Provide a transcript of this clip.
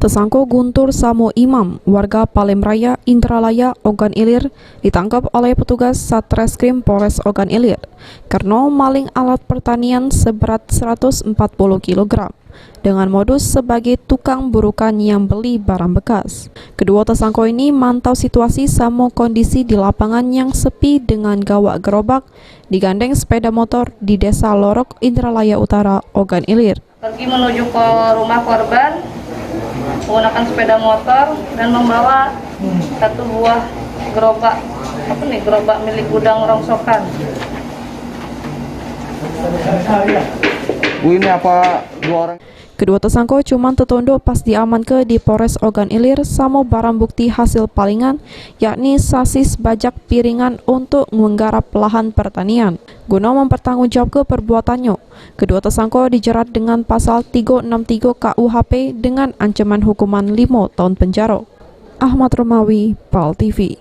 Tersangka Guntur Samo Imam, warga Palem Raya, Indralaya, Ogan Ilir, ditangkap oleh petugas Satreskrim Polres Ogan Ilir karena maling alat pertanian seberat 140 kg dengan modus sebagai tukang burukan yang beli barang bekas. Kedua tersangka ini mantau situasi sama kondisi di lapangan yang sepi dengan gawak gerobak digandeng sepeda motor di Desa Lorok, Indralaya Utara, Ogan Ilir. Pergi menuju ke rumah korban menggunakan sepeda motor dan membawa satu buah gerobak gerobak milik gudang rongsokan. Bu, ini apa dua orang? Kedua tersangka cuma tertunduk pas diamankan di Polres Ogan Ilir sama barang bukti hasil palingan, yakni sasis bajak piringan untuk menggarap lahan pertanian. Guna mempertanggungjawabkan perbuatannya, kedua tersangka dijerat dengan pasal 363 KUHP dengan ancaman hukuman 5 tahun penjara. Ahmad Romawi, PAL TV.